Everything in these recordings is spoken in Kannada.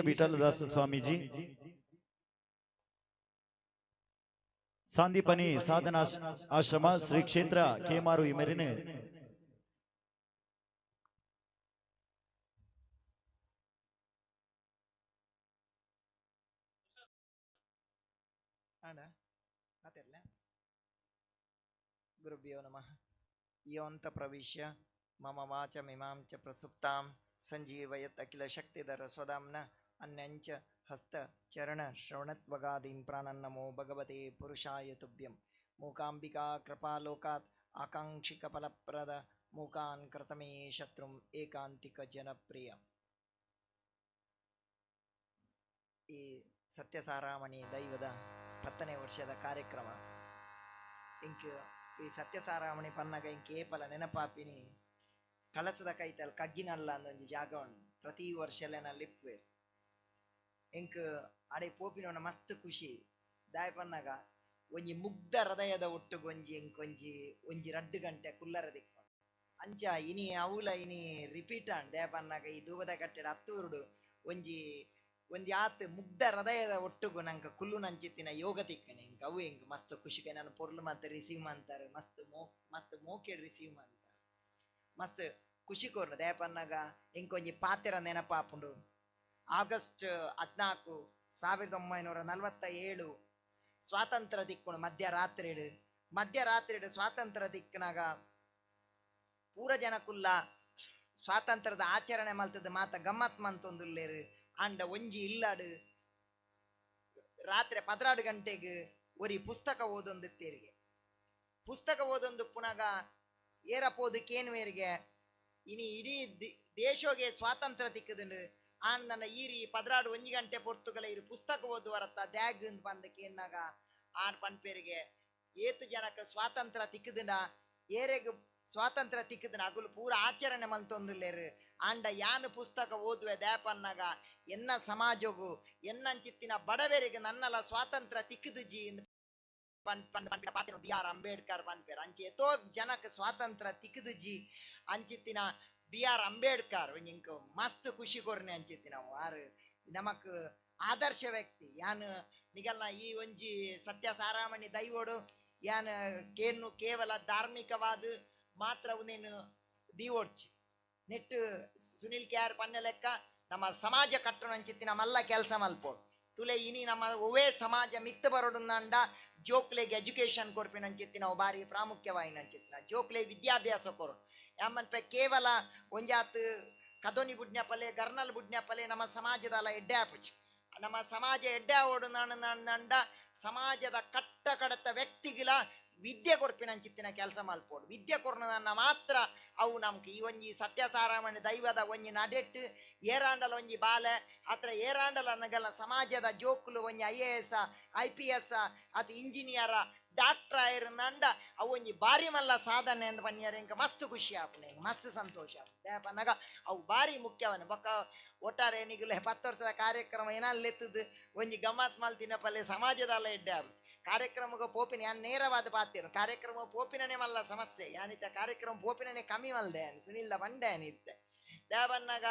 ವಿಠಲದಾಸ ಸ್ವಾಮೀಜಿ ಸಾಂದೀಪನಿ ಸಾಧನಾ ಆಶ್ರಮ ಶ್ರೀ ಕ್ಷೇತ್ರ ಕೇಮಾರು ಇಮೆರಿನ ಗುರುಭ್ಯೋ ನಮಃ. ಯೋಂತ ಪ್ರವಿಶ್ಯ ಮಮ ವಾಚಮಿಮಾಂ ಚ ಪ್ರಸುಪ್ತಾಂ ಸಂಜೀವಯತ್ ಅಖಿಲ ಶಕ್ತಿಧರ ಸ್ವಧಾಮ್ನ ಅನ್ಯಂಚ ಹಸ್ತ ಚರಣ ಶ್ರವಣತ್ವಗಾದೀನ್ ಪ್ರಾಣನ್ನಮೋ ಭಗವತೆ ಪುರುಷಾಯ ತುಭ್ಯಂ. ಮೂಕಾಂಬಿಕಾ ಕೃಪಾಲೋಕಾತ್ ಆಕಾಂಕ್ಷಿಕ ಫಲಪ್ರದ ಮೂಕಾನ್ ಕೃತಮೇ ಶತ್ರುಂ ಏಕಾಂತಿಕ ಜನಪ್ರಿಯ. ಈ ಸತ್ಯಸಾರಾಮಣಿ ದೈವದ 10ನೇ ವರ್ಷದ ಕಾರ್ಯಕ್ರಮ ಇಂಕ ಈ ಸತ್ಯಸಾರಾಮಣಿ ಪನ್ನಗ ಇಂಕ ಏಪಲ ನೆನಪಾಪಿನಿ ಕಳಸದ ಕೈತಲ್ ಕಗ್ಗಿನಲ್ಲ ಅಂದೊಂದು ಜಾಗ ಉಂಡು. ಪ್ರತಿ ವರ್ಷಲೆನ ಲಿಪ್ಪೆ ಇಂಕ ಅಡೆ ಪೋಪಿನೋನ ಮಸ್ತ್ ಖುಷಿ ದಾಯ ಪನ್ನಗ ಒಂಜಿ ಮುಗ್ಧ ಹೃದಯದ ಒಟ್ಟುಗೊಂಜಿ ಇಂಕೊಂಜಿ ಒಂಜಿ 2 ಗಂಟೆ ಕುಲ್ಲರ ದಿಕ್ಕು ಅಂಚ ಇನಿ ಅವಲ ಇನಿ ರಿಪೀಟ್ ಅಂಡ್ ದಾಯ ಪನ್ನಗ ಈ ದೂಬದ ಕಟ್ಟೆಡ ಹತ್ತೂರುಡು ಒಂಜಿ ಆತ್ ಮುಗ್ಧ ಹೃದಯದ ಒಟ್ಟುಗು ನಂಗೆ ಕುಲ್ಲು ನಂಚಿತ್ತಿನ ಯೋಗ ತಿಕ್ಕನೆ ಇಂಕ ಅವು ಇಂಕ ಮಸ್ತ್ ಖುಷಿಗೆ ನಾನು ಪೊರ್ಲು ಮತ್ತೆ ರಿಸೀವ್ ಮಾಡ್ತಾರೆ. ಮಸ್ತ್ ಮೋಕೆಡ್ ರಿಸೀವ್ ಮಾಡ್ತಾರೆ. ಮಸ್ತ್ ಖುಷಿ ಕೋರ್ನ ದಯಪನ್ನಾಗ ಇಂಕೊಂಜಿ ಪಾತೆರ ನೆನಪಾಪುಂಡು. ಆಗಸ್ಟ್ 14, 1947 ಸ್ವಾತಂತ್ರ್ಯ ದಿಕ್ಕುಂಡು. ಮಧ್ಯರಾತ್ರಿ ಸ್ವಾತಂತ್ರ್ಯ ದಿಕ್ಕನಾಗ ಪೂರ ಜನಕ್ಕುಲ್ಲ ಸ್ವಾತಂತ್ರ್ಯದ ಆಚರಣೆ ಮಲ್ತದ ಮಾತ ಗಮ್ಮತ್ ಮಂತೊಂದುಲ್ಲೇರು. ಅಂಡ ಒಂಜಿ ಇಲ್ಲಾಡು ರಾತ್ರಿ 12 ಗಂಟೆಗೆ ಒರಿ ಪುಸ್ತಕ ಓದೊಂದಿತ್ತೇರಿಗೆ. ಪುಸ್ತಕ ಓದೊಂದು ಪುನಗ ಏರಪೋದು ಕೇನ್ವೇರಿಗೆ ಇನಿ ಇಡೀ ದೇಶೋಗೆ ಸ್ವಾತಂತ್ರ್ಯ ತಿಕ್ಕದುಂಡು ಆಂಡ್ ನನ್ನ ಈರಿ 12 1 ಗಂಟೆ ಪೊರ್ತುಗಲ ಇರು ಪುಸ್ತಕ ಓದುವರತ್ತ ದ್ಯಾಗ್ ಬಂದಕ್ಕೆ ಏನಾಗ ಆರ್ ಪನ್ಪೇರಿಗೆ ಏತು ಜನಕ್ಕೆ ಸ್ವಾತಂತ್ರ್ಯ ತಿಕ್ಕದಿನ ಏರೆಗೆ ಸ್ವಾತಂತ್ರ್ಯ ತಿಕ್ಕದಿನ ಅಗುಲು ಪೂರ ಆಚರಣೆ ಮಂತೊಂದುಲ್ಲೇರು. ಆಂಡ ಯಾನು ಪುಸ್ತಕ ಓದುವೆ ದ್ಯಾಪನ್ನಾಗ ಎನ್ನ ಸಮಾಜಗು ಎನ್ನಂಚಿತ್ತಿನ ಬಡವರಿಗೆ ನನ್ನಲ ಸ್ವಾತಂತ್ರ್ಯ ತಿಕ್ಕದುಜಿ ಬಿ ಆರ್ ಅಂಬೇಡ್ಕರ್ ಪನ್ಪೇರು ಅಂಚೆ ಎತೋ ಜನಕ್ಕೆ ಸ್ವಾತಂತ್ರ್ಯ ತಿಕ್ಕದುಜಿ ಅಂಚಿತ್ತಿನ ಬಿ ಆರ್ ಅಂಬೇಡ್ಕರ್ ಇಂಕ ಮಸ್ತ್ ಖುಷಿ ಕೊರ್ನೆ ಅಂಚಿತ್ತಿ ನಾವು ಆರು ನಮಕ್ ಆದರ್ಶ ವ್ಯಕ್ತಿ ಯಾನು ನಿಗಲ್ನ ಈ ಒಂಜಿ ಸತ್ಯ ಸಾರಾಮಣಿ ದೈವೋಡು ಯಾನ್ ಕೇವಲ ಧಾರ್ಮಿಕವಾದ ಮಾತ್ರ ಅವನೇನು ದೀವೋಡ್ಚಿ ನೆಟ್ಟು ಸುನಿಲ್ ಕ್ಯಾರ್ ಪನ್ನೆ ಲೆಕ್ಕ ನಮ್ಮ ಸಮಾಜ ಕಟ್ಟಣ ಅಂಚಿತ್ತಿನ ಮಲ್ಲ ಕೆಲಸ ಮಲ್ಪೋಡು ತುಲೆ ಇನಿ ನಮ್ಮ ಒವೇ ಸಮಾಜ ಮಿತ್ತು ಬರೋಡು ಅಂಡ ಜೋಕ್ಲೆಗೆ ಎಜುಕೇಶನ್ ಕೊರ್ಪಿನ ಅಂಚಿತ್ತಿ ನಾವು ಭಾರಿ ಪ್ರಾಮುಖ್ಯವಾಯಿನ ಅಂಚಿತ್ತಿನ ಜೋಕ್ಲೆ ವಿದ್ಯಾಭ್ಯಾಸ ಕೊರು ಯಾಮನ್ಪೆ ಕೇವಲ ಒಂಜಾತ್ ಕದೋನಿ ಬುಡ್ನ್ಯಪಲೆ ಗರ್ನಲ್ ಬುಡ್ನ್ಯಪಲೆ ನಮ್ಮ ಸಮಾಜದಲ್ಲ ಎಡ್ಡೆ ಆಪುಚಿ ನಮ್ಮ ಸಮಾಜ ಎಡ್ಡೆ ಆವೋಡು ನಂಡ ಸಮಾಜದ ಕಟ್ಟ ಕಡತ ವ್ಯಕ್ತಿಗಳ ವಿದ್ಯೆ ಕೊರ್ಪಿನ ಅಂಚಿತ್ತಿನ ಕೆಲಸ ಮಲ್ಪೋಡು. ವಿದ್ಯೆ ಕೊರ್ನ ಮಾತ್ರ ಅವು ನಮ್ಗೆ ಈ ಒಂಜಿ ಸತ್ಯ ಸಾರಾಮಣಿ ದೈವದ ಒಂಜಿ ನಡೆಟ್ಟು ಏರಾಂಡಲ ಒಂಜಿ ಬಾಲೆ ಅತ್ರ ಏರಾಂಡಲ ಅನ್ನಗಲ್ಲ ಸಮಾಜದ ಜೋಕುಲು ಒಂಜಿ IAS IPS ಅತ್ ಇಂಜಿನಿಯರ ಡಾಕ್ಟರ್ ಆಯ್ರಂದ ಅವು ಒಂಜಿ ಬಾರಿ ಮಲ್ಲ ಸಾಧನೆ ಅಂತ ಪನ್ಯಾರ ಇಂಕ ಮಸ್ತ್ ಖುಷಿ ಆಪುನೆ ಮಸ್ತ್ ಸಂತೋಷ ಆಪುನಾಗ ಅವು ಬಾರಿ ಮುಖ್ಯವನು ಬೊಕ್ಕ ಒಟ್ಟಾರೆ ಏನಿಗಲೇ 10 ವರ್ಷದ ಕಾರ್ಯಕ್ರಮ ಏನಲ್ಲೆತ್ತದು ಒಂಜಿ ಗಮ್ಮತ್ ಮಲ್ತಿನ ಪಲ್ಲೆ ಸಮಾಜದಲ್ಲ ಎಡ್ಡೆ ಆಪು ಕಾರ್ಯಕ್ರಮಕ್ಕೆ ಪೋಪಿನ ಯಾನ್ ನೇರವಾದ ಪಾತಿರು ಕಾರ್ಯಕ್ರಮ ಪೋಪಿನನೇ ಮಲ್ಲ ಸಮಸ್ಯೆ ಯಾನಿತ್ತ ಕಾರ್ಯಕ್ರಮ ಪೋಪಿನನೇ ಕಮ್ಮಿ ಮಲ್ದೆ ಸುನಿಲ್ಲ ಬಂಡೆ ಅನಿತ್ತೆ ದೇವನ್ನಾಗ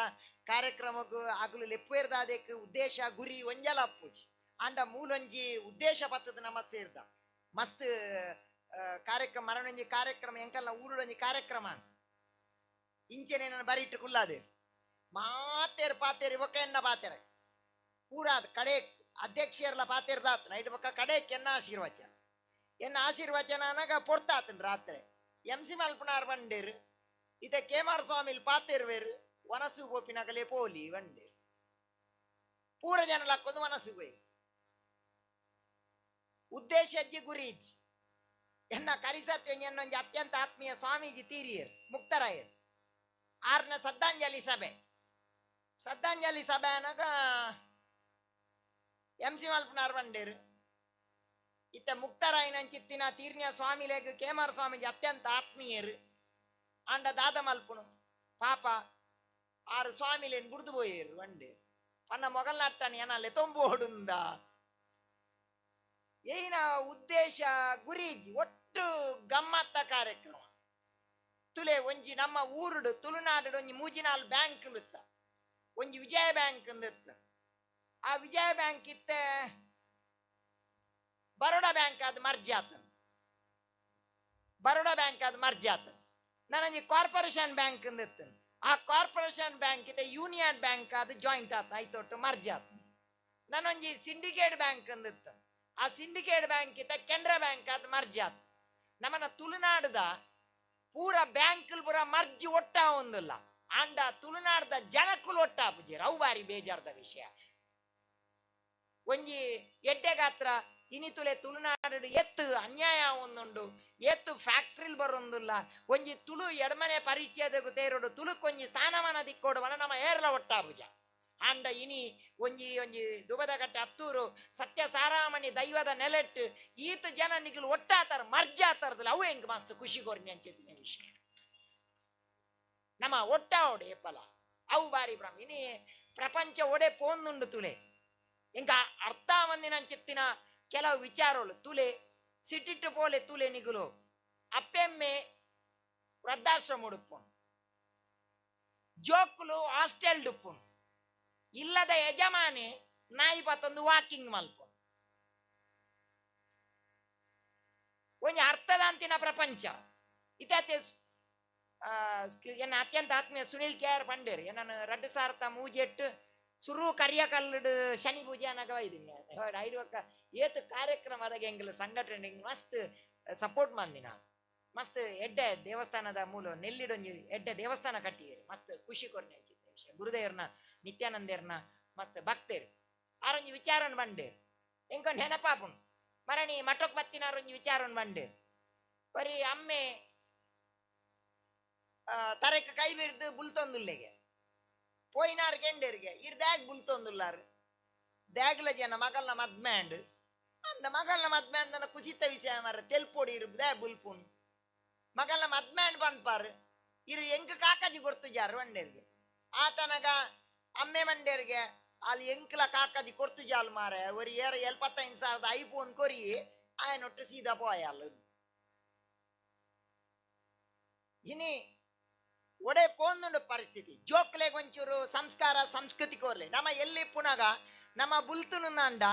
ಕಾರ್ಯಕ್ರಮಕ್ಕೂ ಆಗಲು ಲೆಪ್ಪೇರ್ದಾದಕ್ಕೆ ಉದ್ದೇಶ ಗುರಿ ಒಂಜಲ ಅಪ್ಪುಜಿ ಅಂಡ ಮೂಲೊಂಜಿ ಉದ್ದೇಶ ಪತ್ತದ ನಮ್ಮತ್ ಸೇರ್ದ ಮಸ್ತ್ ಕಾರ್ಯಕ್ರಮ ಮರಣೊಂಜಿ ಕಾರ್ಯಕ್ರಮ ಎಂಕಲ್ನ ಊರುಡೊಂಜಿ ಕಾರ್ಯಕ್ರಮ ಇಂಚೆನೆ ನಾನು ಬರಿಟ್ಟು ಕುಲ್ಲಾದೆ ಮಾತೇರು ಪಾತೇರಿ ಬೊಕ್ಕ ಎನ್ನ ಪಾತೆರೆ ಪೂರಾದ ಕಡೆ ಅಧ್ಯಕ್ಷರ್ಲ ಪಾತಿರ್ದಾತ್ ನೈಟ್ ಬೊಕ್ಕ ಕಡೆಕ್ ಎನ್ನ ಆಶೀರ್ವಚನ ಅನಾಗ ಪೊರ್ತಾತನ್ ರಾತ್ರಿ MC ಮಲ್ಪನಾರ್ ಬಂಡೇರು ಇತ ಕೇಮಾರ ಸ್ವಾಮಿಲ್ ಪಾತಿರ್ವೇರು ವನಸು ಗೋಪಿನಗಲೆ ಪೋಲಿ ಬಂಡೇರು ಪೂರ ಜನ ಲಕ್ಕೊಂದು ವನಸು ಹೋಯ್ ಉದ್ದೇಶ ಅಜ್ಜಿ ಗುರೀಜ್ ಎನ್ನ ಕರಿಸತ್ಯ ಎನ್ನೊಂಜಿ ಅತ್ಯಂತ ಆತ್ಮೀಯ ಸ್ವಾಮೀಜಿ ತೀರಿಯರ್ ಮುಕ್ತರಾಯರ್ 6ನೇ ಶ್ರದ್ಧಾಂಜಲಿ ಸಭೆ ಅನಾಗ MC ಮಲ್ಪನಾರ್ ಬಂಡೇರು ಇತ್ತ ಮುಕ್ತರಾಯನಂಚಿತ್ತಿನ ತೀರ್ಣಿಯ ಸ್ವಾಮಿಲೇಗ ಕೇಮಾರ ಸ್ವಾಮೀಜಿ ಅತ್ಯಂತ ಆತ್ಮೀಯರು ಅಂಡ ದಾದ ಮಲ್ಪುನು ಪಾಪ 6 ಸ್ವಾಮಿಲೇನ್ ಬುಡ್ದು ಪೋಯೇರು ಬಂಡೆ ಪನ್ನ ಮೊಗಲ್ನಟ್ಟನಿ ಏನಲ್ಲೆ ತೊಂಬೋಡುಂದ ಏನ ಉದ್ದೇಶ ಗುರೀಜಿ ಒಟ್ಟು ಗಮ್ಮತ್ತ ಕಾರ್ಯಕ್ರಮ ತುಲೆ ಒಂಜಿ ನಮ್ಮ ಊರುಡು ತುಳುನಾಡು ಒಂಜಿ ಮೂಜಿನಾಲ್ ಬ್ಯಾಂಕ್ ಲುತ್ತ ಒಂಜಿ ವಿಜಯ ಬ್ಯಾಂಕ್ ಅಂದಿತ್ತ ಆ ವಿಜಯ ಬ್ಯಾಂಕ್ ಇತ್ತೆ ಬರೋಡಾ ಬ್ಯಾಂಕ್ ಅದು ಮರ್ಜ್ ಆತ. ಬರೋಡಾ ಬ್ಯಾಂಕ್ ಅದು ಮರ್ಜ್ ಆತ. ನನಗೆ ಕಾರ್ಪೊರೇಷನ್ ಬ್ಯಾಂಕ್ ಇತ್ತು. ಆ ಕಾರ್ಪೊರೇಷನ್ ಬ್ಯಾಂಕ್ ಇದೆ ಯೂನಿಯನ್ ಬ್ಯಾಂಕ್ ಅದು ಜಾಯಿಂಟ್ ಆತ ಐತೊಟ್ಟು ಮರ್ಜ್ ಆತ. ನಾನೊಂಜಿ ಸಿಂಡಿಕೇಟ್ ಬ್ಯಾಂಕ್ ಅಂದಿತ್ತು. ಆ ಸಿಂಡಿಕೇಟ್ ಬ್ಯಾಂಕ್ ಇತ್ತ ಕೆನರಾ ಬ್ಯಾಂಕ್ ಅದು ಮರ್ಜ್ ಆತ. ನಮ್ಮನ್ನ ತುಳುನಾಡದ ಪೂರ ಬ್ಯಾಂಕ್ ಪೂರ ಮರ್ಜಿ ಒಟ್ಟ ಒಂದಿಲ್ಲ. ಆಂಡ ತುಳುನಾಡದ ಜನಕ್ಕುಲು ಒಟ್ಟ ಪೂಜೆ ಅವು ಬಾರಿ ಬೇಜಾರದ ವಿಷಯ. ಒಂಜಿ ಎಡ್ಡೆ ಗಾತ್ರ ಇನಿತುಲೆ ತುಳುನಾಡು ಎತ್ತು ಅನ್ಯಾಯ ಒಂದುಂಡು. ಎತ್ತು ಫ್ಯಾಕ್ಟ್ರಿಲ್ ಬರೊಂದಿಲ್ಲ. ಒಂಜಿ ತುಳು ಎಡಮನೆ ಪರಿಚಯದ ತೇರೋಡು ತುಳುಕೊಂಜಿ ಸ್ಥಾನಮಾನ ದಿಕ್ಕೋಡು ಬಣ ನಮ್ಮ ಏರ್ಲ ಒಟ್ಟ ಪೂಜ. ಆಂಡ ಇನಿ ಒಂಜಿ ಒಂಜಿ ದುಬದ ಕಟ್ಟೆ ಹತ್ತೂರು ಸತ್ಯ ಸಾರಾಮಣಿ ದೈವದ ನೆಲೆಟ್ಟು ಈತ ಜನ ನಿಗಲು ಒಟ್ಟಾತಾರ ಮರ್ಜ ಆತಾರದಿಲ್ಲ. ಅವು ಹೆಂಗ್ ಮಸ್ತ್ ಖುಷಿ ಕೊರ್ನಿ ಅಂಚಿತ್ತಿನ ವಿಷಯ. ನಮ್ಮ ಒಟ್ಟ ಒಡೆ ಫಲ ಅವು ಬಾರಿ ಬ್ರಹ್ಮ. ಇನಿ ಪ್ರಪಂಚ ಒಡೆ ಪೋಂದುಂಡು ತುಲೆ ಇಂಕ ಅರ್ಥ ಮಂದಿನ ಅಂಚಿತ್ತಿನ ಕೆಲವು ವಿಚಾರಗಳು ತುಲೆ ಸಿಟ್ಟಿಟ್ಟು ಪೋಲೆ ತುಲೆ ನಿಗುಲು ಅಪ್ಪೆಮ್ಮೆ ವೃದ್ಧಾಶ್ರಮ ಉಡುಪುಣು, ಜೋಕುಲು ಹಾಸ್ಟೆಲ್ ಡುಪ್ಪುಣು, ಇಲ್ಲದ ಯಜಮಾನೆ ನಾಯಿ ಪತ್ತೊಂದು ವಾಕಿಂಗ್ ಮಲ್ಪುಣು. ಒಂಜಿ ಅರ್ಥದಂತಿನ ಪ್ರಪಂಚ ಇತ್ತೆ. ಎನ್ನ ಅತ್ಯಂತ ಆತ್ಮೀಯ ಸುನಿಲ್ ಕೆ ಆರ್ ಪಂಡೇರ್ ನಾನು 2000 ಮೂಜೆಟ್ಟು ಸುರು ಕರಿಯ ಕಲ್ಲಡು ಶನಿ ಪೂಜೆ ಅನ್ನಗ ಒಯ್ದಿನಿ. ಐದು ಒಕ್ಕ ಏತ್ ಕಾರ್ಯಕ್ರಮದ ಎಂಗ್ಲ ಸಂಘಟನೆ ಮಸ್ತ್ ಸಪೋರ್ಟ್ ಮಂದಿನ ಮಸ್ತ್ ಎಡ್ಡೆ ದೇವಸ್ಥಾನದ ಮೂಲ ನೆಲ್ಲಿಡೊಂಜಿ ಎಡ್ಡೆ ದೇವಸ್ಥಾನ ಕಟ್ಟಿದ್ರು. ಮಸ್ತ್ ಖುಷಿ ಕೊರ್ನೆ ವಿಷಯ. ಗುರುದೇವ್ರನ ನಿತ್ಯಾನಂದೇರ್ನ ಮಸ್ತ್ ಭಕ್ತೇರು ಆರೊಂಜಿ ವಿಚಾರನ್ ಬಂಡೇರು ಎಂಕೊಂದು ನೆನಪಾಪುಣು ಮರಣಿ ಮಠಕ್ ಬತ್ತಿನಾರೊಂಜಿ ವಿಚಾರನ್ ಬಂಡೇರು. ಬರೀ ಅಮ್ಮೆ ತರಕ ಕೈ ಬಿರ್ದು ಬುಲ್ತೊಂದುಲ್ಲೆಗೆ ಪೋಯಿನಾರ್ ಕೆಂಡೇರಿಗೆ ಇರ್ ದ್ಯಾಗ್ ಬುಲ್ತೊಂದುಲ್ಲಾರು ದ್ಯಾಗ್ಲ ಜನ ಮಗಲ್ನ ಮದ್ಮ್ಯಾಂಡ್ ಅಂದ ಮಗಲ್ನ ಮದ್ಮ್ಯಾಂಡ್ ನನ್ನ ಕುಸಿತ ವಿಷಯ ಮಾರ ತೆಲ್ಪೊಡಿ ಇರು ದ್ಯಾಗ್ ಬುಲ್ಪುನ್ ಮಗಲ್ನ ಮದ್ಮ್ಯಾಂಡ್ ಬಂದ್ಪಾರು ಇರು ಎಂಕ ಕಾಕಾಜಿ ಗೊತ್ತು ಜಾರು ಮಂಡೇರಿಗೆ ಆತನಗ ಅಮ್ಮೆ ಮಂಡೇರಿಗೆ ಅಲ್ಲಿ ಎಂಕ್ಲ ಕಾಕಾಜಿ ಕೊರ್ತು ಜಾಲ್ ಮಾರ ಒರಿ 75,000 ಐಫೋನ್ ಕೊರಿ ಆಯನೊಟ್ಟು ಸೀದಾ ಪೋಯಲ್ಲ. ಇನಿ ಒಡೆ ಪೋಂದುಂಡು ಪರಿಸ್ಥಿತಿ ಜೋಕ್ಲೆಗ್ ಒಂಚೂರು ಸಂಸ್ಕಾರ ಸಂಸ್ಕೃತಿ ಕೋರ್ಲೆ ನಮ್ಮ ಎಲ್ಲಿ ಪುನಗ ನಮ್ಮ ಬುಲ್ತುನುಂದ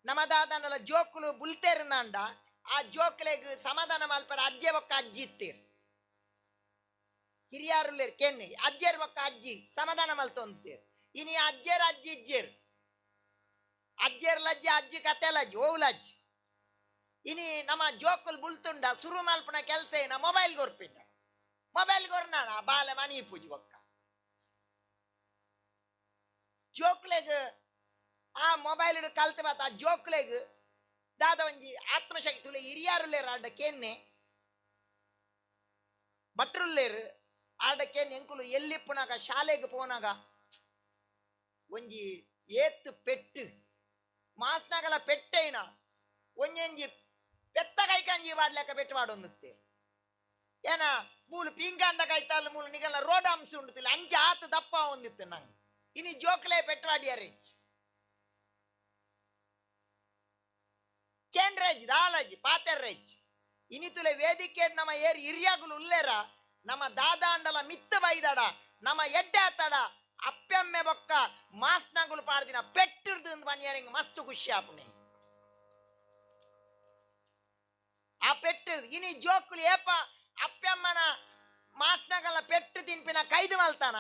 ನಮ್ಮ ದಾದನಲ ಜೋಕುಲು ಬುಲ್ತೇರುಂದ ಆ ಜೋಕ್ಲೆಗ್ ಸಮಾಧಾನ ಮಲ್ಪರ ಅಜ್ಜೆ ಒಕ್ಕ ಅಜ್ಜಿ ಇತ್ತೇರು ಹಿರಿಯಾರುಲ್ಲೇರು ಕೆನ್ನೆ ಅಜ್ಜೇರ್ ಒಕ್ಕ ಅಜ್ಜಿ ಸಮಾಧಾನ ಮಲ್ತೊಂತೇರು. ಇನಿ ಅಜ್ಜೇರ್ ಅಜ್ಜಿ ಇಜ್ಜೇರು ಅಜ್ಜೇರ್ಲಜ್ಜಿ ಅಜ್ಜಿ ಕತೆಲಜ್ಜಿ ಓವುಲಜ್ಜಿ. ಇನಿ ನಮ್ಮ ಜೋಕುಲ್ ಬುಲ್ತುಂಡ ಸುರು ಮಲ್ಪನ ಕೆಲಸ ಏನ ಮೊಬೈಲ್ ಗೊರ್ಪಿಂಡ ಮೊಬೈಲ್ ಗೊರ್ನಾಣ ಬಾಲೆ ಮನಿ ಪೂಜಿ ಒಕ್ಕ ಜೋಕ್ಲೆಗ್ ಆ ಮೊಬೈಲ್ ಕಲ್ತ ಬಾತ ಆ ಜೋಕ್ಲೆಗ್ ದಾದ ಒಂಜಿ ಆತ್ಮಶಕ್ತಿ ತುಳೆ ಹಿರಿಯಾರುಲ್ಲೇರು ಆಡ ಕೆನ್ನೆ ಭಟ್ರುಲ್ಲೇರು ಆಡ ಕೆನ್ನೆ ಎಂಕುಲು ಎಲ್ಲಿ ಪುನಾಗ ಶಾಲೆಗೆ ಪೋನಾಗ ಒಂಜಿ ಏತ್ತು ಪೆಟ್ಟು ಮಾಸ್ನಗಲ ಪೆಟ್ಟೈನ ಒಂಜಿ ಪೆತ್ತ ಕೈಕಂಜಿ ವಾಡ್ಲೆಕ್ಕ ಪೆಟ್ಟು ವಾಡೊಂದುತ್ತೆ ಏನ ಮೂಲು ಪಿಂಗಾಂದ ಕೈತಲ್ಲ ಮೂಲು ನಿಗಲ ರೋಡ್ ಅಂಶ ಉಂಡುತ್ತಿಲ್ಲ ಅಂಚ ಆತು ದಪ್ಪ ಹೊಂದಿತ್ತು ನಂಗೆ. ಇನಿ ಜೋಕ್ಲೆ ಪೆಟ್ವಾಡಿಯಾರೆ ಕೇಂದ್ರಜ್ ದಾಲಜ್ ಪಾತೆರ್ರೆಜ್ ಇನಿತುಲೆ ವೇದಿಕೆ ನಮ್ಮ ಏರಿ ಹಿರಿಯಾಗುಲು ಉಲ್ಲೇರ ನಮ್ಮ ದಾದಾಂಡಲ ಮಿತ್ತ ಬೈದಾಡ ನಮ್ಮ ಎಡ್ಡೆ ಆತಾಡ ಅಪ್ಪೆಮ್ಮೆ ಬೊಕ್ಕ ಮಾಸ್ನಗುಲು ಪಾಡ್ದಿನ ಪೆಟ್ಟಿರ್ದು ಬನ್ಯಾರಿಂಗ್ ಮಸ್ತ್ ಖುಷಿ ಆಪುನೆ ಆ ಪೆಟ್ಟಿರ್ದು. ಇನಿ ಜೋಕುಲು ಏಪ ಅಪ್ಪಮ್ಮನ ಮಾಸ್ನಗಲ್ಲ ಪೆಟ್ಟು ತಿನ್ಪಿನ ಕೈದು ಮಲ್ತಾನ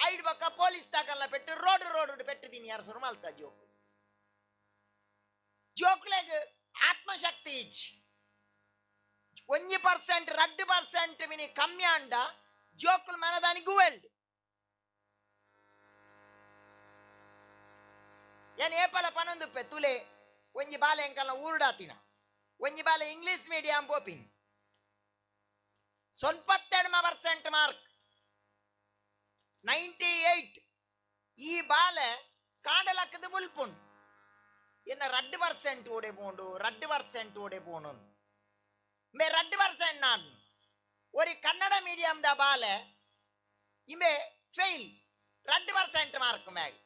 ಐಡ್ ಬಕ್ಕ ಪೊಲೀಸ್ ತಾಕಲ್ಲ ಪೆಟ್ಟು ರೋಡ್ ಪೆಟ್ಟು ತಿನ್ ಯಾರು ಮಲ್ತ ಜೋಕು ಜೋಕ್ಲೆಗ್ ಆತ್ಮಶಕ್ತಿ ಇಚ್ 1% 2% ಮಿನಿ ಕಮ್ಮಿ ಅಂಡ ಜೋಕುಲ್ ಮನದಾನಿ ಗುವೆಲ್ಡ್ ಏನ್ ಏಪಲ ಪನೊಂದುಪ್ಪೆ ತುಲೆ ಒಂಜಿ ಬಾಲೆ ಎಂಕಲ್ನ ಊರುಡಾತಿನ ಒಂಜಿ ಬಾಲೆ ಇಂಗ್ಲಿಷ್ ಮೀಡಿಯಂ ಪೋಪಿನ್ 92% ಮಾರ್ಕ್ 98 ಈ ಬಾಲೆ ಕಾಂಡಲಕ್ಕದ ಮುಲ್ಪುಂಡು ಇನ್ನ 2% ಓಡೆ ಪೋಂಡು 2% ಓಡೆ ಪೋಣು ಮೇ 2% ನಾನು ಒರಿ ಕನ್ನಡ ಮೀಡಿಯಂ ದ ಬಾಲೆ ಇಮೆ ಫೇಲ್ 2% ಮಾರ್ಕ್ ಮ್ಯಾಗ್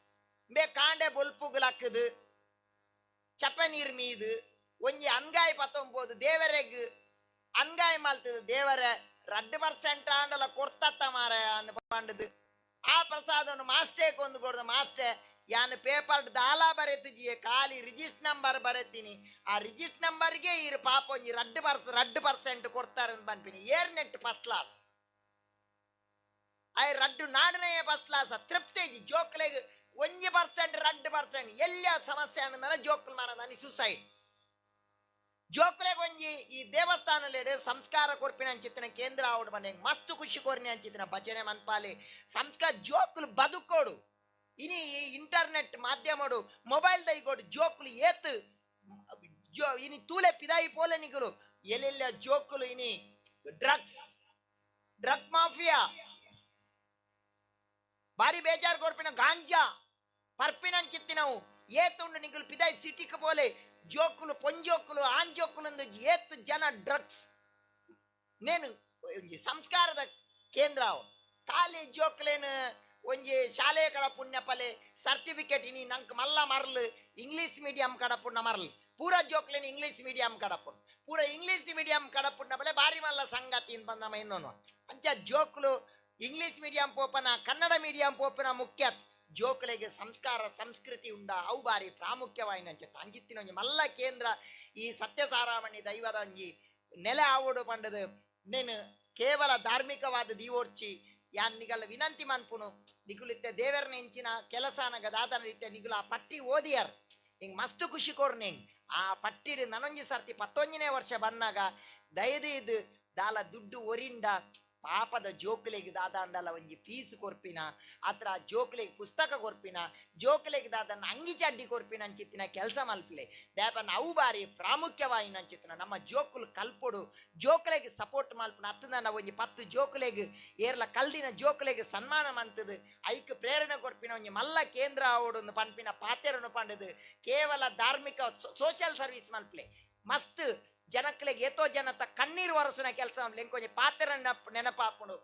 ಮೇ ಕಾಂಡೆ ಬೊಲ್ಪುಗುಲಕ್ಕದು ಚಪ ನೀರ್ ಮೀದು ಒಂಜಿ ಅಂಗಾಯಿ 19 ದೇವರೆಗ್ ಅಂಗಾಯಿ ಮಲ್ತದು ದೇವರ 2% ಆಂಡಲ ಕೊಡ್ತತ್ತ ಮಾರ ಅಂದ್ ಪಂಡದು ಆ ಪ್ರಸಾದವನ್ನು ಮಾಸ್ಟೇಕ್ ಒಂದು ಕೊಡ್ದು ಮಾಸ್ಟೇ ಯಾನ್ ಪೇಪರ್ ದಾಲ ಬರೆತಿಜಿ ಖಾಲಿ ರಿಜಿಸ್ಟ್ ನಂಬರ್ ಬರೆತೀನಿ ಆ ರಿಜಿಸ್ಟ್ ನಂಬರ್ಗೆ ಇರು ಪಾಪ ಒಂಜಿ 2% ಕೊಡ್ತಾರೆ ಅಂತ ಬಂದ್ಬಿನಿ ಏರ್ನೆಟ್ ಫಸ್ಟ್ ಕ್ಲಾಸ್ ಐ ರಡ್ಡು ನಾಡನೇ ಫಸ್ಟ್ ಕ್ಲಾಸ್ ತೃಪ್ತೇಜಿ ಜೋಕ್ಲೆಗ್ 1% 2% ಎಲ್ಲ ಸಮಸ್ಯೆ ಅನ್ನಂದ್ರೆ ಜೋಕ್ಲು ಮಾನದಾನಿ ಸುಸೈಡ್ ಜೋಕ್ಲೆಗ್ ಒಂಜಿ ಈ ದೇವಸ್ಥಾನಲೆಡ್ ಸಂಸ್ಕಾರ ಕೊರ್ಪಿನ ಅಂಚಿತ್ತಿನ ಕೇಂದ್ರ ಆವಡ್ ಬಂದೆ ಮಸ್ತ್ ಖುಷಿ ಕೋರಿನಿ ಅಂಚಿತ್ತಿನ ಭಜನೆ ಮನ್ಪಾಲೆ ಸಂಸ್ಕಾರ ಜೋಕ್ಲು ಬದುಕೋಡು ಇನಿ ಇಂಟರ್ನೆಟ್ ಮಾಧ್ಯಮಡು ಮೊಬೈಲ್ ದೈಗೋಡು ಜೋಕ್ಲು ಏತ್ ಇನಿ ತೂಲೆ ಪಿದಾಯಿ ಪೋಲೆ ನಿಗುಲು ಎಲ್ಲೆಲ್ಲ ಜೋಕ್ಲು ಇನಿ ಡ್ರಗ್ ಮಾಫಿಯಾ ಬಾರಿ ಬೇಜಾರು ಕೊರ್ಪಿನ ಗಾಂಜಾ ಪರ್ಪಿನಂಚಿತ್ತಿನವು ಏತುಂಡು ನಿಗುಲು ಪಿದಾಯಿ ಸಿಟಿಕ್ ಪೋಲೆ ಜೋಕುಲು ಪೊಂಜೋಕುಲು ಆಂಜೋಕುಲು ಏತ್ ಜನ ಡ್ರಗ್ಸ್ ನೇನು ಸಂಸ್ಕಾರದ ಕೇಂದ್ರ ಖಾಲಿ ಜೋಕ್ಲೇನು ಒಂಜಿ ಶಾಲೆ ಕಡ ಪುಣ್ಯ ಪಲೆ ಸರ್ಟಿಫಿಕೇಟ್ ಇನಿ ನಂಗೆ ಮಲ್ಲ ಮರಲು ಇಂಗ್ಲೀಷ್ ಮೀಡಿಯಂ ಕಡ ಪುಣ್ಯ ಮರಲು ಪೂರ ಜೋಕ್ಲೇನು ಇಂಗ್ಲೀಷ್ ಮೀಡಿಯಂ ಕಡಪುಂಡು ಪೂರ ಇಂಗ್ಲೀಷ್ ಮೀಡಿಯಂ ಕಡಪುಣ್ಯ ಬಲೆ ಬಾರಿ ಮಲ್ಲ ಸಂಗತಿ ಅಂತ ಬಂದಮ್ಮ ಇನ್ನೊಂದು ಅಂಚ ಜೋಕ್ಲು ಇಂಗ್ಲೀಷ್ ಮೀಡಿಯಂ ಪೋಪನ ಕನ್ನಡ ಮೀಡಿಯಂ ಪೋಪನ ಮುಖ್ಯ ಜೋಕ್ಲೆಗೆ ಸಂಸ್ಕಾರ ಸಂಸ್ಕೃತಿ ಉಂಡ ಅವು ಬಾರಿ ಪ್ರಾಮುಖ್ಯವಾಯಿನ ಅಂಚಿತ್ತಿನ ಒಂಜಿ ಮಲ್ಲ ಕೇಂದ್ರ ಈ ಸತ್ಯಸಾರಾಮಣಿ ದೈವದ ಒಂಜಿ ನೆಲೆ ಆವೋಡು ಪಂಡದು ನೇನು ಕೇವಲ ಧಾರ್ಮಿಕವಾದ ದೀವೋರ್ಚಿ ಯಾನ್ ನಿಗಲ ವಿನಂತಿ ಮನ್ಪುನು ನಿಗುಲಿತ್ತೆ ದೇವರನ ಹೆಂಚಿನ ಕೆಲಸನ ಗದಾದನ ರೀತಿಯ ನಿಗುಲ ಆ ಪಟ್ಟಿ ಓದಿಯಾರ್ ಹಿಂಗ್ ಮಸ್ತ್ ಖುಷಿ ಕೋರ್ನಿಂಗ್ ಆ ಪಟ್ಟಿಡ್ ನನೊಂಜಿ ಸರ್ತಿ 11ನೇ ವರ್ಷ ಬನ್ನಾಗ ದಯದು ಇದು ದಾಲ ದುಡ್ಡು ಒರಿಂಡ ಪಾಪದ ಜೋಕ್ಲೆಗ್ ದಾದಾಂಡಲ ಒಂಜಿ ಪೀಸ್ ಕೊರ್ಪಿನ ಅತ್ರ ಜೋಕ್ಲೆಗ್ ಪುಸ್ತಕ ಕೊರ್ಪಿನ ಜೋಕ್ಲೆಗ್ ದಾದನ್ನ ಅಂಗಿ ಚಡ್ಡಿ ಕೊರ್ಪಿನ ಅಂಚಿತ್ತಿನ ಕೆಲಸ ಮಲ್ಪಲೆ ದ್ಯಾಪನ ಅವು ಬಾರಿ ಪ್ರಾಮುಖ್ಯವಾಯಿನ ಅಂಚಿತ್ತಿನ ನಮ್ಮ ಜೋಕುಲು ಕಲ್ಪೊಡು ಜೋಕ್ಲೆಗ್ ಸಪೋರ್ಟ್ ಮಲ್ಪನ ಹತ್ತದ ಒಂಜಿ 10 ಜೋಕ್ಲೆಗ್ ಏರ್ಲ ಕಲ್ದಿನ ಜೋಕ್ಲೆಗ್ ಸನ್ಮಾನ ಮಂತದು ಐಕ್ ಪ್ರೇರಣೆ ಕೊರ್ಪಿನ ಒಂಜಿ ಮಲ್ಲ ಕೇಂದ್ರ ಆವೊಡು ಪನ್ಪಿನ ಪಾತೆರನು ಪಂಡದು ಕೇವಲ ಧಾರ್ಮಿಕ ಸೋಷಿಯಲ್ ಸರ್ವಿಸ್ ಮಲ್ಪಲೆ ಮಸ್ತ್ ಜನಕ್ಲೆಗ್ ಏತೋ ಜನತ ಕಣ್ಣೀರು ಒರಸಿನ ಕೆಲಸ ಲೆಂಕೊಂಜಿ ಪಾತ್ರ ನೆನಪಾಪುಂಡು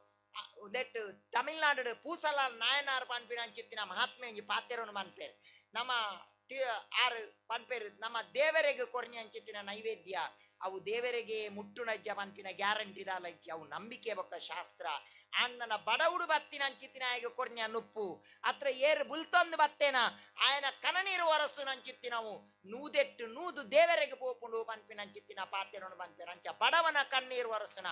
ದೆಟ್ ತಮಿಳ್ನಾಡು ಪೂಸಲಾಲ್ ನಾಯನಾರ್ ಪನ್ಪಿನ ಅಂಚಿತ್ತಿನ ಮಹಾತ್ಮೆ ಒಂಜಿ ಪಾತೆರನು ಮನ್ಪೇರು ನಮ್ಮ ಆರು ಪನ್ಪೇರು ನಮ್ಮ ದೇವರೆಗೆ ಕೊರ್ನಿ ಅಂಚಿತ್ತಿನ ನೈವೇದ್ಯ ಅವು ದೇವರಿಗೆ ಮುಟ್ಟು ನಜ್ಜ ಪನ್ಪಿನ ಗ್ಯಾರಂಟಿ ದಾಲಜ್ಜಿ ಅವು ನಂಬಿಕೆ ಬೊಕ್ಕ ಶಾಸ್ತ್ರ ಆಂಡನ ಬಡವುಡು ಬತ್ತಿನ ಅಂಚಿತ್ತಿನ ಆಯ್ಗ ಕೊರ್ನಿಯ ನುಪ್ಪು ಅತ್ರ ಏರು ಬುಲ್ತೊಂದು ಬತ್ತೇನ ಆಯನ ಕನನೀರು ಒರಸು ನಂಚಿತ್ತಿನವು ನೂದೆಟ್ಟು ನೂದು ದೇವರಿಗೆ ಪೋಪುಂಡು ಪನ್ಪಿನ ಅಂಚಿತ್ತಿನ ಪಾತೆರನು ಪನ್ಪೇರು ಅಂಚ ಬಡವನ ಕಣ್ಣೀರು ಒರಸುನ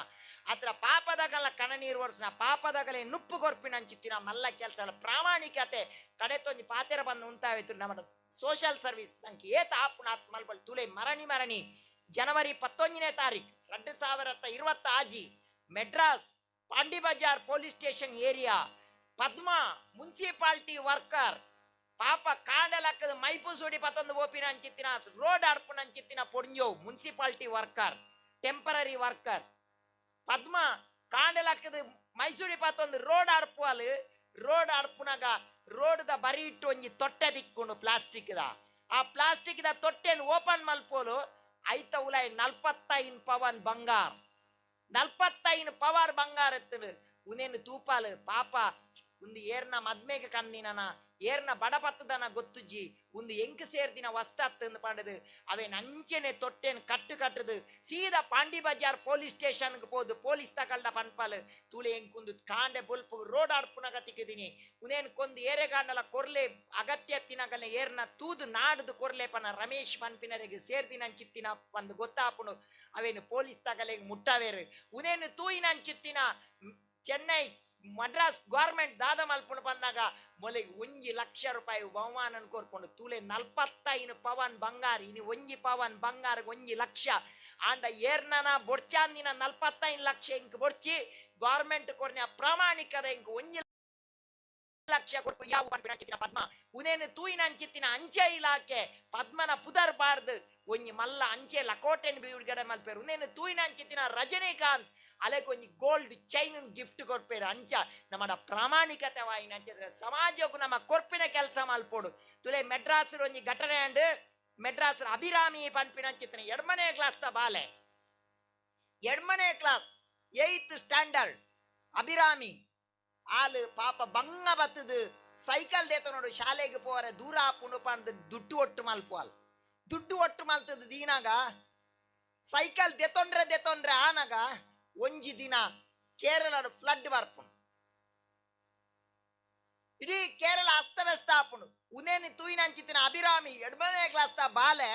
ಅತ್ರ ಪಾಪದಗಲ ಕನನೀರು ಒರಸುನ ಪಾಪದಗಲೆ ನುಪ್ಪು ಕೊರ್ಪಿನ ಅಂಚಿತ್ತಿನ ಮಲ್ಲ ಕೆಲಸ ಪ್ರಾಮಾಣಿಕತೆ ಕಡೆತೊಂಜಿ ಪಾತೆರ ಬಂದು ಉಂಟಾವಿತ್ತು ನಮ್ಮ ಸೋಷಿಯಲ್ ಸರ್ವಿಸ್ ನಂಗೆ ಏತ ಆಪುನ ಆತ್ ಮಲ್ಪಲ್ ತುಲೆ ಮರಣಿ ಜನವರಿ 11ನೇ ತಾರೀಕು 2020 ಆಜಿ Madras Pondy Bazaar police station area Padma municipality worker ಪಾಪ ಕಾಂಡಲಕ್ಕದ ಮೈಪೂಸೂಡಿ ಪತ್ತೊಂದು ಓಪಿನ ಅಂಚಿತ್ತಿನ ರೋಡ್ ಅಡ್ಪುನ ಅಂಚಿತ್ತಿನ ಪೊಂಜೋ municipality worker temporary worker Padma ಕಾಂಡಲಕ್ಕದ ಮೈಸೂಡಿ ಪತ್ತೊಂದು ರೋಡ್ ಅಡ್ಪುವಲ್ ರೋಡ್ ಅಡ್ಪುನಾಗ ರೋಡ್ ದ ಬರಿ ಇಟ್ಟು ಒಂಜಿ ತೊಟ್ಟೆ ದಿಕ್ಕುಂಡು ಪ್ಲಾಸ್ಟಿಕ್ ದ ಆ ಪ್ಲಾಸ್ಟಿಕ್ ದ ತೊಟ್ಟೆನ್ ಓಪನ್ ಮಲ್ಪೋಲು ಐತ ಉಲಾಯ್ 45 ಪವನ್ ಬಂಗಾರ 45 ಪವರ್ ಬಂಗಾರ ಎತ್ತಲು ಉನೇನು ತೂಪಾಲು ಪಾಪ ಒಂದು ಏರ್ನ ಮದ್ಮೆಗೆ ಕಂದಿನನ ಏರ್ನ ಬಡಪತ್ತದನ ಗೊತ್ತುಜ್ಜಿ ಒಂದು ಎಂಕ್ ಸೇರ್ದಿನ ವಸ್ತತ್ತು ಪಂಡದು ಅವೇ ನಂಚೆನೆ ತೊಟ್ಟೆನ್ ಕಟ್ಟುದು ಸೀದಾ ಪಾಂಡಿ ಬಜಾರ್ ಪೊಲೀಸ್ ಸ್ಟೇಷನ್ಗೆ ಹೋದು ಪೊಲೀಸ್ ತಗಲ್ಡ ಪನ್ಪಲ್ ತೂಲೆ ಎಂಕುಂದು ಕಾಂಡೆ ಬೊಲ್ಪು ರೋಡ್ ಆಡ್ಪುನಗ ತಿಕ್ಕಿದೀನಿ ಉನೇನ್ ಕೊಂದು ಏರೆಗಾಂಡಲ ಕೊರ್ಲೆ ಅಗತ್ಯತ್ತಿನಗಲೆ ಏರ್ನ ತೂದು ನಾಡ್ದು ಕೊರ್ಲೆ ಪನ ರಮೇಶ್ ಪನ್ಪಿನರಿಗೆ ಸೇರ್ದಿನ ಅಂಚಿತ್ತಿನ ಒಂದು ಗೊತ್ತಾಪುನು ಅವೇನು ಪೊಲೀಸ್ ತಗಲೆಗೆ ಮುಟ್ಟವೇರು ಉನೇನು ತೂಯಿನ ಅಂಚಿತ್ತಿನ ಚೆನ್ನೈ ಮಡ್ರಾಸ್ ಗೌರ್ಮೆಂಟ್ ದಾದ ಮಲ್ಪುಣ ಬಂದಾಗ ಮೊಲೆಗೆ 1 ಲಕ್ಷ ರೂಪಾಯಿ ಬಹುಮಾನ ಕೋರ್ಕೊಂಡು ತೂಲೆ 45 ಪವನ್ ಬಂಗಾರ ಇನಿ 1 ಪವನ್ ಬಂಗಾರ 1 ಲಕ್ಷ ಆಂಡ ಏರ್ನನ ಬೊಡ್ಚಾಂದಿನ 45 ಲಕ್ಷ ಇಂಕ್ ಬೊಡ್ಚಿ ಗೌರ್ಮೆಂಟ್ ಕೊರ್ನ ಪ್ರಾಮಾಣಿಕದ ಇಂಕ್ 1 ಲಕ್ಷ ಕೊಟ್ಟು ಯಾವ ಪನ್ಪಿನ ಪದ್ಮ ಉನೇನು ತೂಯಿನ ಅಂಚಿತ್ತಿನ ಅಂಚೆ ಇಲಾಖೆ ಪದ್ಮನ ಪುದರ್ ಬಾರ್ದು ಒಂಜಿ ಮಲ್ಲ ಅಂಚೆ ಲಕೋಟೆನ್ ಬಿಡುಗಡೆ ಮಲ್ಪೇರು ಉನೇನು ತೂಯಿನ ಅಂಚಿತ್ತಿನ ರಜನಿಕಾಂತ್ ಅಲೆಗೊಂಜಿ ಗೋಲ್ಡ್ ಚೈನ್ ಗಿಫ್ಟ್ ಕೊರ್ಪೇರು ಅಂಚ ನಮ್ಮ ಪ್ರಾಮಾಣಿಕತೆ ವಾಯಿನ ಅಂಚಿದ್ರೆ ಸಮಾಜಕ್ಕೂ ನಮ್ಮ ಕೊರ್ಪಿನ ಕೆಲಸ ಮಲ್ಪೋಡು ತುಲೆ ಮೆಡ್ರಾಸ್ ಒಂಜಿ ಘಟನೆ ಅಂಡ್ ಮೆಡ್ರಾಸ್ ಅಭಿರಾಮಿ ಪನ್ಪಿನ ಅಂಚಿತ್ತಿನ ಎಡ್ಮನೆ ಕ್ಲಾಸ್ ದ ಬಾಲೆ ಎಡ್ಮನೆ ಕ್ಲಾಸ್ 8th ಸ್ಟ್ಯಾಂಡರ್ಡ್ ಅಭಿರಾಮಿ ಆಲು ಪಾಪ ಬಂಗ ಬತ್ತದು ಸೈಕಲ್ ದೇತ ನೋಡು ಶಾಲೆಗೆ ಪೋರೆ ದೂರ ಹಾಪುಂಡು ಪಂದು ದುಡ್ಡು ಒಟ್ಟು ಮಲ್ತದ ದೀನಾಗ ಸೈಕಲ್ ದೆತೊಂಡ್ರೆ ಆನಾಗ ಒಂಜಿ ದಿನ ಕೇರಳದ ಫ್ಲಡ್ ಬರ್ಪುಂಡು ಇಡೀ ಕೇರಳ ಅಸ್ತವ್ಯಸ್ತ ಆಪುಂಡು ಉನೇನಿ ತೂಯಿನಂಚಿತ್ತಿನ ಅಭಿರಾಮಿ ಎಡ್ಮನೇ ಕ್ಲಾಸ್ ಬಾಲೆ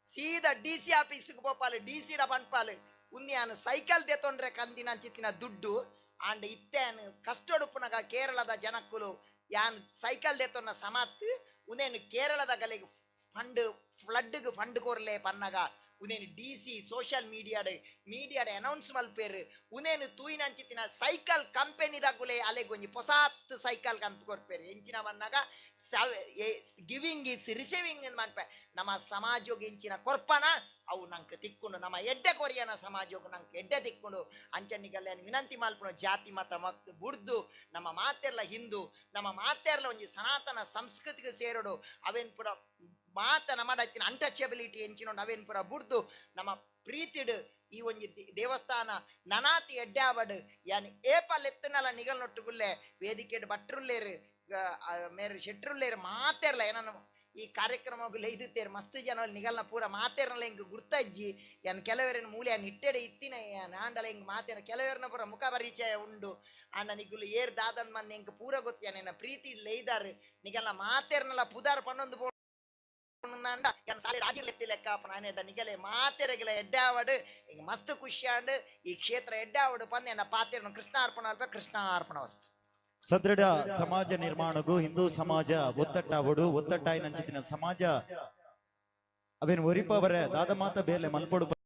ಸೀದಾ DC ಆಫೀಸ್ಗೆ ಪೋಪಾಲು DC ರ ಪನ್ಪಾಲು ಉನ್ಯಾನು ಸೈಕಲ್ ದೆತೊಂಡ್ರೆ ಕಂದಿನಂಚಿತ್ತಿನ ದುಡ್ಡು ಅಂಡ್ ಇತ್ತೇನು ಕಷ್ಟೊಡುಪುನಗ ಕೇರಳದ ಜನಕ್ಕುಲು ಯಾನ್ ಸೈಕಲ್ ದೆತೊನ್ನ ಸಮತ್ ಉನೇನು ಕೇರಳದ ಗಲೆಗೆ ಫ್ಲಡ್ಗೆ ಫಂಡ್ ಕೊರ್ಲೆ ಪನ್ನಗ ಉನೇನು DC ಸೋಷಿಯಲ್ ಮೀಡಿಯಾಡ ಅನೌನ್ಸ್ ಮಲ್ಪೇರು ಉನೇನು ತೂಯಿನಂಚಿತ್ತಿನ ಸೈಕಲ್ ಕಂಪೆನಿದಾಗುಲೆ ಅಲೆಗೊಂಜಿ ಹೊಸಾತ್ ಸೈಕಲ್ ಕಂತು ಕೊರ್ಪೇರು ಎಂಚಿನ ಬನ್ನಾಗ ಗಿವಿಂಗ್ ಇಸ್ ರಿಸೀವಿಂಗ್ ಮನ್ಪೆ ನಮ್ಮ ಸಮಾಜೋಗ ಎಂಚಿನ ಕೊರ್ಪನ ಅವು ನಂಗೆ ತಿಕ್ಕೊಂಡು ನಮ್ಮ ಎಡ್ಡೆ ಕೊರಿಯನ ಸಮಾಜೋಗ ನಂಗೆ ಎಡ್ಡೆ ತಿಕ್ಕೊಂಡು ಅಂಚನಿಗಲ್ಲ ವಿನಂತಿ ಮಲ್ಪುಣ ಜಾತಿ ಮತ ಮಕ್ತು ಬುಡ್ದು ನಮ್ಮ ಮಾತೆರ್ಲ ಹಿಂದೂ ನಮ್ಮ ಮಾತೆರ್ಲ ಒಂಜಿ ಸನಾತನ ಸಂಸ್ಕೃತಿಗೆ ಸೇರೋಡು ಅವೇನ್ ಪುರ ಮಾತನ ಮಾಡತ್ತಿನ ಅನ್ಟಚಬಿಲಿಟಿ ಎಂಚಿನೊಂಡು ಅವೇನ್ ಪುರ ಬುಡ್ದು ನಮ್ಮ ಪ್ರೀತಿಡ್ ಈ ಒಂಜಿ ದೇವಸ್ಥಾನ ನನಾತಿ ಎಡ್ಡಾವಡ್ ಯಾನ್ ಏಪಲ್ ಎತ್ತನಲ ನಿಗಲ್ನೊಟ್ಟುಗುಲ್ಲೆ ವೇದಿಕೆಡ್ ಭಟ್ರುಲ್ಲೇರು ಮೇರು ಶೆಟ್ರುಲ್ಲೇರು ಮಾತೆರ್ಲ ಏನನ್ನು ಈ ಕಾರ್ಯಕ್ರಮಗಳು ಇದುತ್ತೇರು ಮಸ್ತ್ ಜನ ನಿಗಲ್ನ ಪೂರ ಮಾತೇರ್ನಲ್ಲ ಹಿಂಗೆ ಗುರ್ತಜ್ಜಿ ಯಾನ್ ಕೆಲವರಿನ ಮೂಲೆ ಇಟ್ಟೆಡೆ ಇತ್ತಿನ ಆಂಡಲ ಹಿಂಗೆ ಮಾತೇನ ಕೆಲವರಿನ ಪೂರ ಮುಖ ಪರಿಚಯ ಉಂಡು ಅಣ್ಣ ನಿಗುಲು ಏರ್ ದಾದನ್ ಮಂದಿ ಹಿಂಗೆ ಪೂರ ಗೊತ್ತಿಯಾನ ಪ್ರೀತಿ ಇಲ್ಲ ಇದಾರು ನಿಗಲ್ನ ಮಾತೇರ್ನಲ್ಲ ಪುದಾರ್ ಪನ್ನೊಂದು ನಿಗಲೆ ಮಾತೆರೆಗಳ ಎಡ್ಡಾವಡು ಹಿಂಗೆ ಮಸ್ತ್ ಖುಷಿಯಾಡು ಈ ಕ್ಷೇತ್ರ ಎಡ್ಡಾವಡು ಪಂದ ಎನ್ನ ಪಾತೆರನು ಕೃಷ್ಣಾರ್ಪಣ ಅಲ್ಪ ಕೃಷ್ಣಾರ್ಪಣ ವಸ್ತು ಸದೃಢ ಸಮಾಜ ನಿರ್ಮಾಣಗೂ ಹಿಂದೂ ಸಮಾಜ ಒತ್ತಟ್ಟಾವಡು ಒತ್ತಟ್ಟಾಯಿನಂಚಿತ್ತಿನ ಸಮಾಜ ಅವೇನು ಒರಿಪವರೆ ದಾದ ಮಾತ ಬೇಲೆ ಮಲ್ಪೊಡು